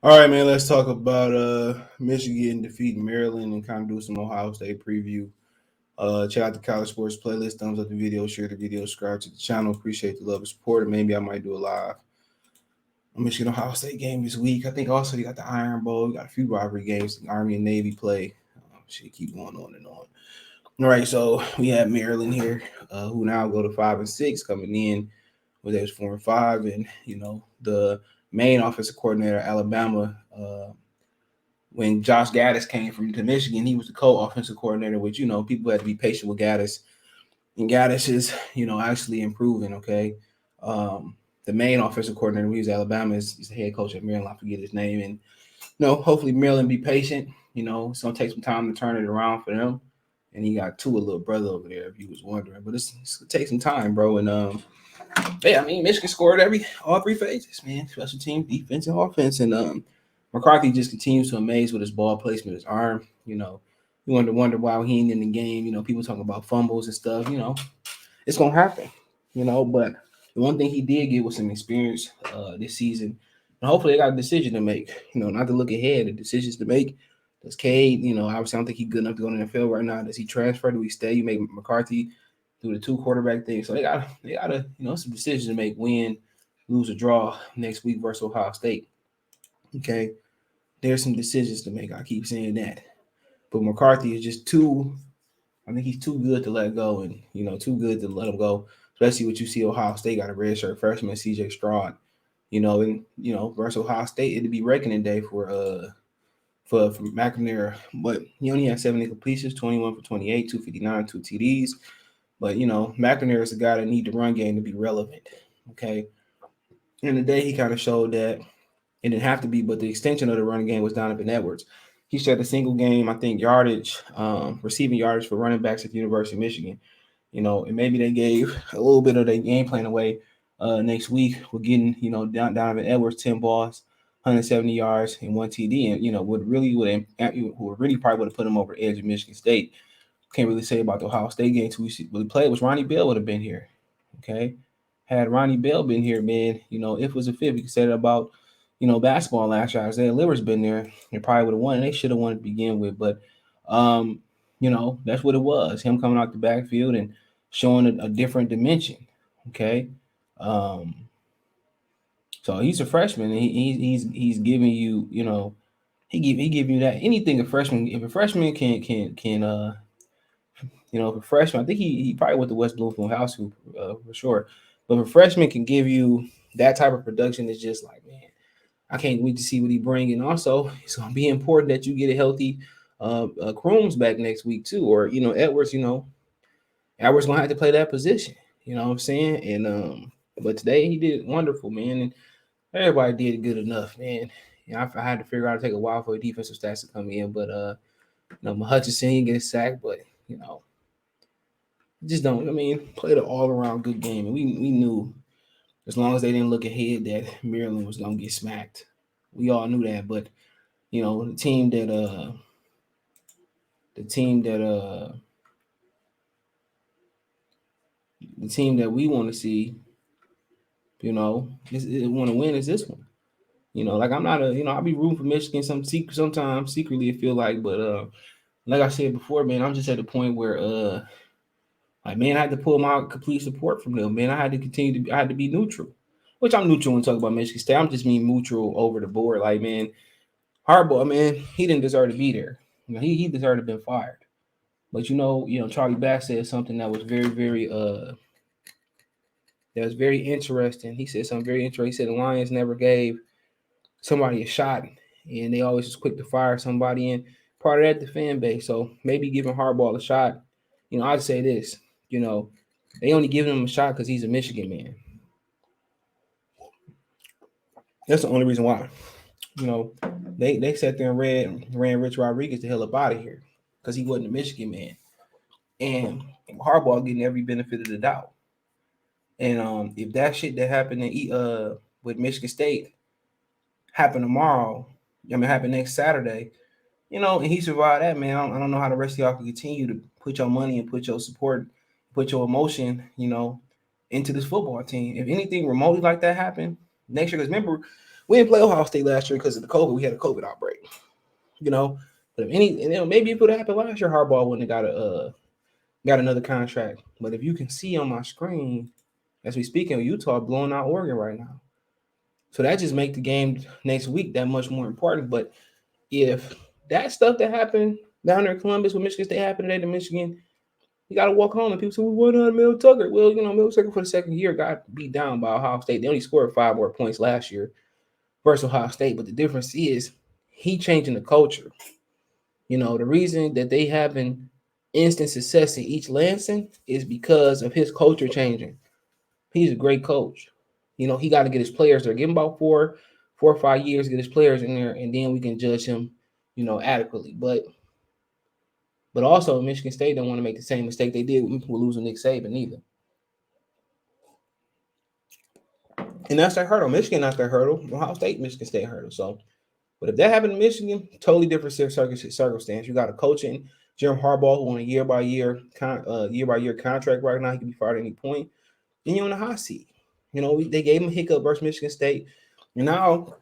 All right, man. Let's talk about Michigan defeating Maryland and kind of do some Ohio State preview. Check out the college sports playlist. Thumbs up the video, share the video, subscribe to the channel. Appreciate the love and support. And maybe I might do a live Michigan Ohio State game this week. I think also you got the Iron Bowl. You got a few rivalry games. The Army and Navy play. Shit, keep going on and on. All right, so we have Maryland here, who now go to 5-6, coming in where they was 4-5, and the main offensive coordinator, Alabama. When Josh Gaddis came from to Michigan, he was the co-offensive coordinator, which people had to be patient with Gaddis, and Gaddis is actually improving. Okay, the main offensive coordinator who is Alabama is the head coach at Maryland. I forget his name, and hopefully Maryland be patient. It's gonna take some time to turn it around for them. And he got Tua, little brother over there, if you was wondering. But it's gonna take some time, bro. And yeah, I mean, Michigan scored all three phases, man. Special team, defense, and offense. And McCarthy just continues to amaze with his ball placement, his arm. You wonder why he ain't in the game. People talking about fumbles and stuff. It's gonna happen. But the one thing he did get was some experience this season, and hopefully they got a decision to make. Not to look ahead, the decisions to make. Does Cade, obviously I don't think he's good enough to go to the NFL right now. Does he transfer? Do he stay? You make McCarthy do the two quarterback thing. So they gotta some decisions to make, win, lose or draw next week versus Ohio State. Okay. There's some decisions to make. I keep saying that. But McCarthy is just too I think he's too good to let go, and too good to let him go. Especially what you see Ohio State got a redshirt freshman, CJ Stroud. Versus Ohio State, it'd be reckoning day for McNamara. But he only had 70 completions, 21 for 28, 259, 2 TDs. But McNamara is the guy that need the run game to be relevant. Okay. And today he kind of showed that it didn't have to be, but the extension of the running game was Donovan Edwards. He set a single game, I think, yardage, receiving yardage for running backs at the University of Michigan. And maybe they gave a little bit of their game plan away next week. We're getting, Donovan Edwards 10 balls, 170 yards, and 1 TD, and would really probably would have put him over the edge of Michigan State. Can't really say about the Ohio State game too. We played was Ronnie Bell would have been here. Okay, had Ronnie Bell been here, man, if it was a fit, we could say that about basketball last year. Isaiah Liver's been there. They probably would have won. And they should have won to begin with, but um, that's what it was. Him coming out the backfield and showing a different dimension. Okay, um, so he's a freshman. And he's giving you, he give you that anything a freshman. If a freshman can if a freshman, I think he probably went to West Bloomfield House for sure. But if a freshman can give you that type of production, it's just like, man, I can't wait to see what he brings. And also, it's going to be important that you get a healthy Crooms back next week too, or Edwards. Edwards going to have to play that position. You know what I'm saying? And but today he did wonderful, man. And everybody did good enough, man. I had to figure out to take a while for the defensive stats to come in, but Hutchinson he get sacked, but just don't. I mean, played an all around good game, and we knew as long as they didn't look ahead that Maryland was gonna get smacked. We all knew that, but the team that the team that we want to see, want to win is this one. Like I'm not I'll be rooting for Michigan sometimes secretly it feel like, but like I said before, man, I'm just at the point where like, man, I had to pull my complete support from them. Man, I had to be neutral, which I'm neutral when talking about Michigan State. I'm just being neutral over the board. Like, man, Harbaugh, man, he didn't deserve to be there. He deserved to have been fired. But Charlie Bass said something that was very, very interesting. He said something very interesting. He said the Lions never gave somebody a shot, and they always was quick to fire somebody. And part of that, the fan base. So maybe giving Harbaugh a shot. I'd say this. They only giving him a shot because he's a Michigan man. That's the only reason why. They sat there and ran Rich Rodriguez the hell up out of here because he wasn't a Michigan man, and Harbaugh getting every benefit of the doubt. And if that shit that happened with Michigan State happen tomorrow, happen next Saturday, and he survived that, man. I don't know how the rest of y'all can continue to put your money and put your support, put your emotion, into this football team. If anything remotely like that happen next year, because remember, We didn't play Ohio State last year because of the COVID. We had a COVID outbreak, you know. But if any, and then maybe if it would have happened last year, Harbaugh wouldn't have got another contract. But if you can see on my screen, as we speak, in Utah blowing out Oregon right now, so that just make the game next week that much more important. But if that stuff that happened down there in Columbus with Michigan State happened today to Michigan, you got to walk home. And people say, "Well, what on Mel Tucker?" Well, Mel Tucker for the second year got beat down by Ohio State. They only scored 5 more points last year versus Ohio State, but the difference is he changing the culture. The reason that they having instant success in each Lansing is because of his culture changing. He's a great coach. He got to get his players there. Give him about 4 or 5 years, get his players in there, and then we can judge him, adequately. But also Michigan State don't want to make the same mistake they did with losing Nick Saban either. And that's their hurdle. Michigan not their hurdle. Ohio State, Michigan State hurdle. So, but if that happened in Michigan, totally different circumstance. You got a coaching Jim Harbaugh who on a year-by-year contract right now. He can be fired at any point. Then you're on the hot seat. They gave him a hiccup versus Michigan State. And now,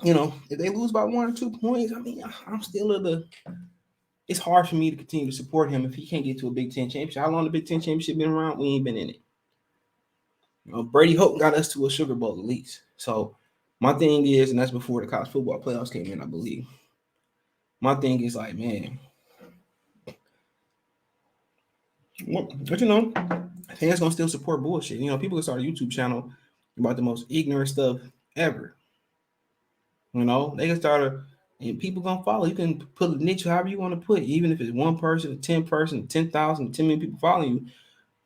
if they lose by 1 or 2 points, I mean, I'm still it's hard for me to continue to support him if he can't get to a Big Ten championship. How long the Big Ten championship been around? We ain't been in it. Brady Hope got us to a Sugar Bowl at least. So my thing is, and that's before the college football playoffs came in, I believe. My thing is like, man, but fans gonna still support bullshit. People can start a YouTube channel about the most ignorant stuff ever. They can start and people gonna follow. You can put a niche however you want to put, even if it's 1 person, 10 person, 10,000, 10 million people following you.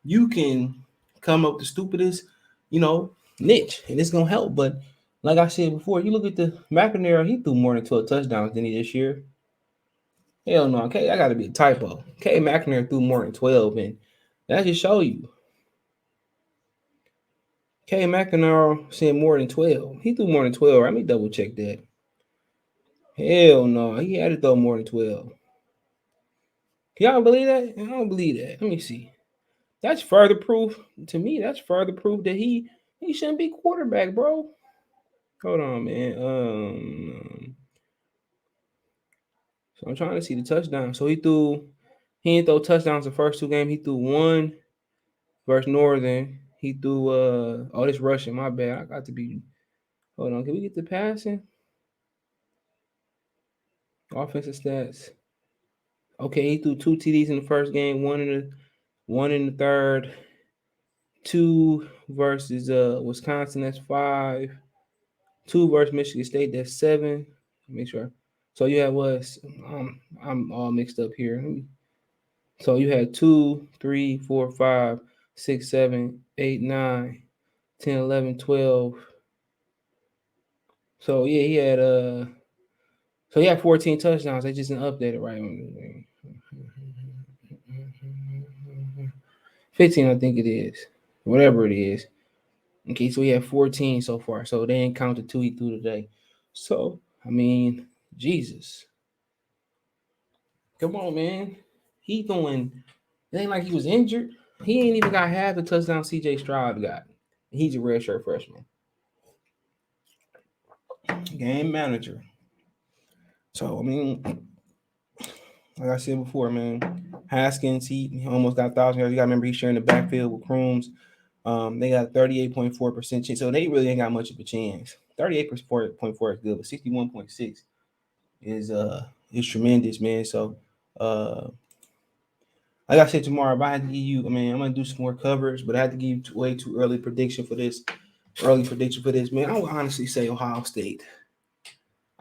You can come up with the stupidest, niche, and it's gonna help. But like I said before, you look at the McNamara, he threw more than 12 touchdowns than he this year. Hell no, okay, that got to be a typo. K. McNamara threw more than 12, and that just show you. K. McNamara said more than 12. He threw more than 12. Let me double check that. Hell no, he had to throw more than 12. Y'all believe that? I don't believe that. Let me see. That's further proof to me. That's further proof that he shouldn't be quarterback, bro. Hold on, man. So I'm trying to see the touchdown. So he didn't throw touchdowns the first 2 games. He threw 1 versus Northern. He threw this rushing. My bad. I got to be. Hold on. Can we get the passing? Offensive stats. Okay, he threw 2 TDs in the first game, one in the third, 2 versus Wisconsin, that's 5, 2 versus Michigan State, that's 7. Make sure. So you had I'm all mixed up here. So you had 2, 3, 4, 5, 6, 7, 8, 9, 10, 11, 12. So yeah, he had 14 touchdowns. They just didn't update it right. 15, I think it is. Whatever it is. Okay, so he had 14 so far. So they didn't count the 2 he threw today. So, I mean, Jesus. Come on, man. He going, it ain't like he was injured. He ain't even got half the touchdown CJ Stroud got. He's a redshirt freshman. Game manager. So, I mean, like I said before, man, Haskins, he almost got 1,000 yards. You got to remember he's sharing the backfield with Crooms. They got 38.4% chance. So they really ain't got much of a chance. 38.4 is good, but 61.6 is tremendous, man. So like I said tomorrow, if I had to give you, I'm gonna do some more coverage, but I had to give you way too early prediction for this. Man. I would honestly say Ohio State.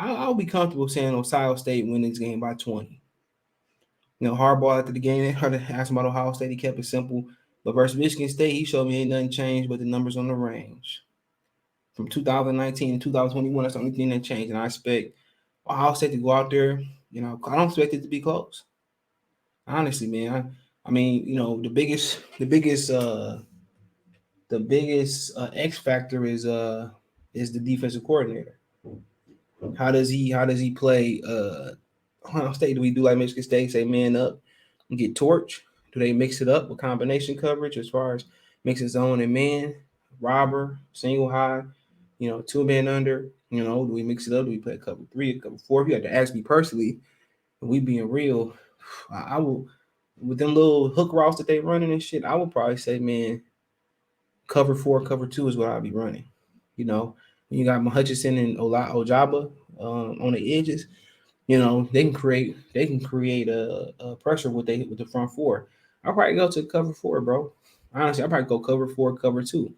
I'll be comfortable saying Ohio State win this game by 20. Harbaugh after the game, they heard asked him about Ohio State. He kept it simple. But versus Michigan State, he showed me ain't nothing changed but the numbers on the range. From 2019 to 2021, that's the only thing that changed. And I expect Ohio State to go out there. I don't expect it to be close. Honestly, man. I mean, the biggest X factor is the defensive coordinator. How does he play Ohio State? Do we do like Michigan State, say man up and get torch? Do they mix it up with combination coverage as far as mixing zone and man, robber, single high, 2 man under? Do we mix it up? Do we play a cover three, a cover four? If you had to ask me personally, if we being real, I will with them little hook routes that they running and shit. I would probably say, man, cover four, cover two is what I'll be running. You know, when you got Hutchinson and Ojaba on the edges, they can create a pressure with the front four. I'll probably go to cover four, bro. Honestly, I'll probably go cover four, cover two.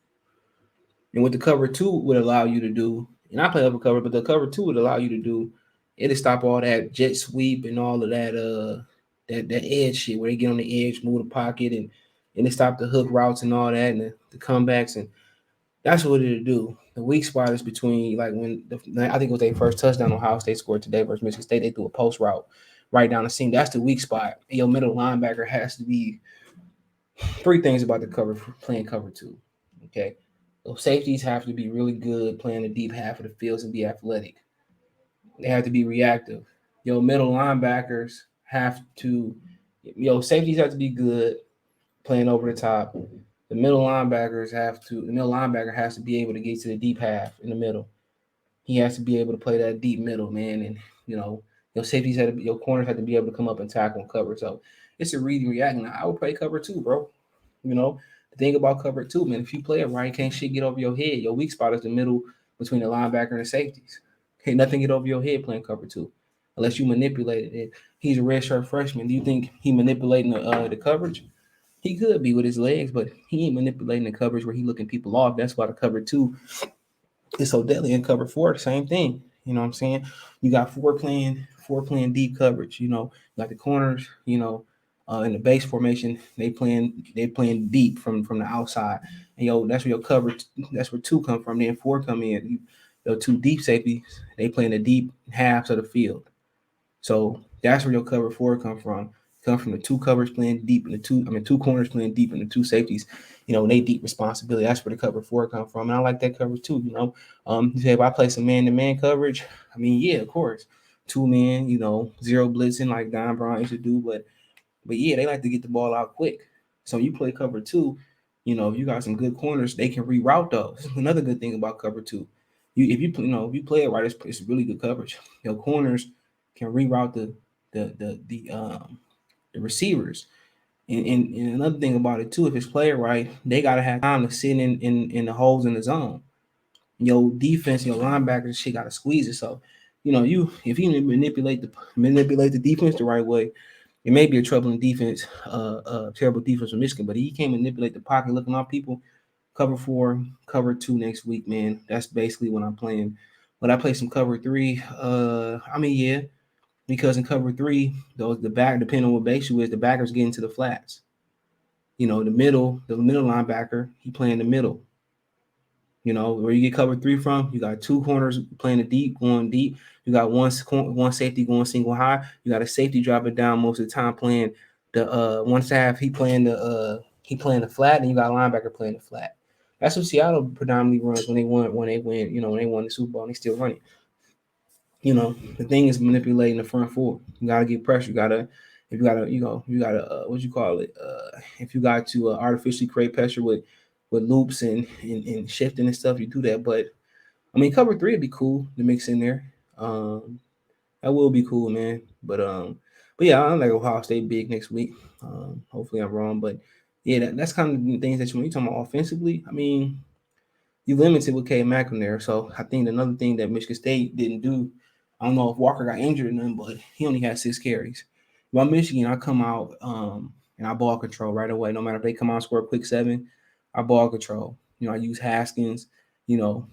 And what the cover two would allow you to do, and I play upper cover, but the cover two would allow you to do, it'll stop all that jet sweep and all of that that edge shit where they get on the edge, move the pocket and it stop the hook routes and all that and the comebacks, and that's what it'll do. The weak spot is between like I think it was their first touchdown Ohio State scored today versus Michigan State. They threw a post route right down the seam. That's the weak spot. And your middle linebacker has to be three things about the cover playing cover two. Okay. Those safeties have to be really good playing the deep half of the fields and be athletic. They have to be reactive. Your middle linebackers have to safeties have to be good playing over the top. The middle linebacker has to be able to get to the deep half in the middle. He has to be able to play that deep middle, man. And your corners have to be able to come up and tackle and cover. So it's a read and react. And I would play cover two, bro. You know, the thing about cover two, man, if you play it right, can't shit get over your head. Your weak spot is the middle between the linebacker and the safeties. Can't nothing get over your head playing cover two, unless you manipulate it. He's a redshirt freshman. Do you think he manipulating the coverage? He could be with his legs, but he ain't manipulating the coverage where he looking people off. That's why the cover two is so deadly. In cover four, the same thing. You know what I'm saying? You got four playing deep coverage. You got the corners. In the base formation, they playing deep from the outside. And that's where your coverage. That's where two come from. Then four come in. The two deep safeties, they play in the deep halves of the field. So that's where your cover four come from. Come from the two covers playing deep and two corners playing deep and the two safeties, they deep responsibility. That's where the cover four come from. And I like that coverage too, You say if I play some man to man coverage, I mean, yeah, of course. Two men, zero blitzing like Don Brown used to do, but yeah, they like to get the ball out quick. So you play cover two, if you got some good corners, they can reroute those. Another good thing about cover two. If you play it right, it's really good coverage. Your corners can reroute the receivers. And another thing about it too, if it's played right, they gotta have time to sit in the holes in the zone. Your defense, your linebackers, shit gotta squeeze it. So, if you manipulate the defense the right way, it may be a troubling defense, terrible defense from Michigan, but he can't manipulate the pocket, looking off people. Cover four, cover two next week, man. That's basically what I'm playing. But I play some cover three. Yeah, because in cover three, the back, depending on what base you is, the backers get into the flats. The middle linebacker, he playing the middle. Where you get cover three from, you got two corners playing the deep, going deep. You got one safety going single high. You got a safety dropping down most of the time playing the one half. He playing the flat, and you got a linebacker playing the flat. That's what Seattle predominantly runs when they win. When they won the Super Bowl, and they still run it. The thing is manipulating the front four. You gotta get pressure. What you call it? If you got to artificially create pressure with loops and shifting and stuff, you do that. But I mean, cover three would be cool to mix in there. Um, that will be cool, man. But yeah, I like Ohio State big next week. Hopefully I'm wrong, but yeah, that's kind of the things that when you talking about offensively. I mean, you limited with K Mac in there. So I think another thing that Michigan State didn't do, I don't know if Walker got injured or nothing, but he only had 6 carries. By Michigan, I come out and I ball control right away. No matter if they come out and score a quick 7, I ball control. I use Haskins, to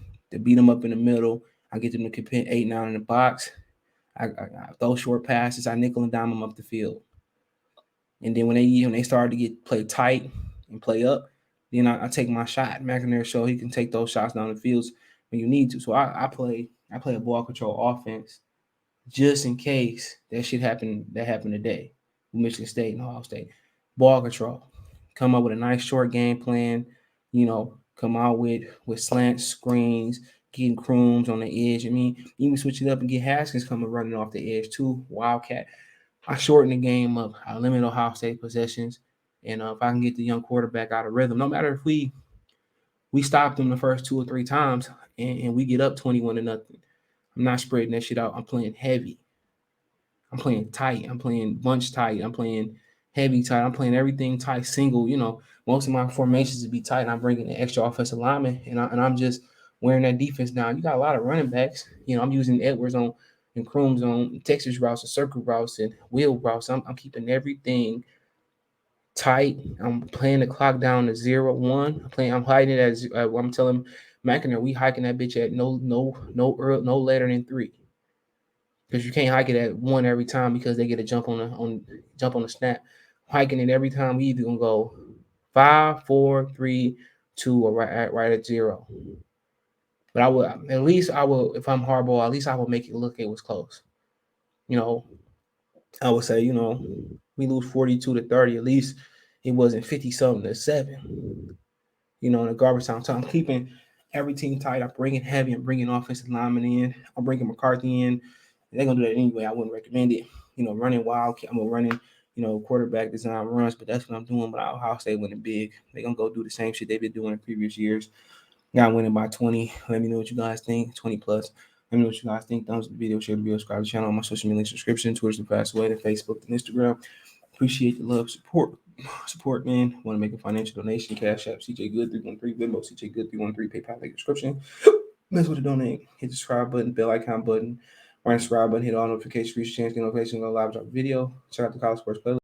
beat them up in the middle. I get them to compete 8-9 in the box. I throw short passes. I nickel and dime them up the field. And then when they start to get play tight and play up, then I take my shot. McInerney show he can take those shots down the fields when you need to. So I play a ball control offense just in case that happened today with Michigan State and Ohio State. Ball control. Come up with a nice short game plan, come out with slant screens, getting Crooms on the edge. I mean, even switch it up and get Haskins coming running off the edge too. Wildcat. I shorten the game up. I limit Ohio State possessions, and if I can get the young quarterback out of rhythm, no matter if we We stopped them the first 2 or 3 times, and we get up 21-0. I'm not spreading that shit out. I'm playing heavy. I'm playing tight. I'm playing bunch tight. I'm playing heavy tight. I'm playing everything tight, single. Most of my formations would be tight. And I'm bringing an extra offensive lineman, and I'm just wearing that defense down. You got a lot of running backs. I'm using Edwards on and Crooms on Texas routes and circle routes and wheel routes. I'm keeping everything tight. I'm playing the clock down to 0-1. I'm hiding it as I'm telling McInerney, we hiking that bitch at no later than 3, because you can't hike it at 1 every time because they get a jump on the snap. Hiking it every time. We either gonna go 5, 4, 3, 2, or right at 0. But I will if I'm hardball, at least I will make it look it was close. You know, I would say, we lose 42-30. At least it wasn't 50 something to 7. In the garbage time. So I'm keeping every team tight. I'm bringing heavy. I'm bringing offensive linemen in. I'm bringing McCarthy in. They're gonna do that anyway. I wouldn't recommend it. Running wild. I'm running. Quarterback design runs, but that's what I'm doing. But Ohio State winning big. They're gonna go do the same shit they've been doing in previous years. Got winning by 20. Let me know what you guys think. 20 plus. Let me know what you guys think. Thumbs up the video, share the video, subscribe to the channel on my social media subscription. Twitter's the fast way, to Facebook and Instagram. Appreciate the love, support, man. Want to make a financial donation? Cash App, CJ Good 313, Venmo, CJ Good 313, PayPal, link description. That's what to donate. Hit the subscribe button, bell icon button, right subscribe button, hit all notifications, reach chance, get notifications on live drop video. Check out the College Sports Playlist.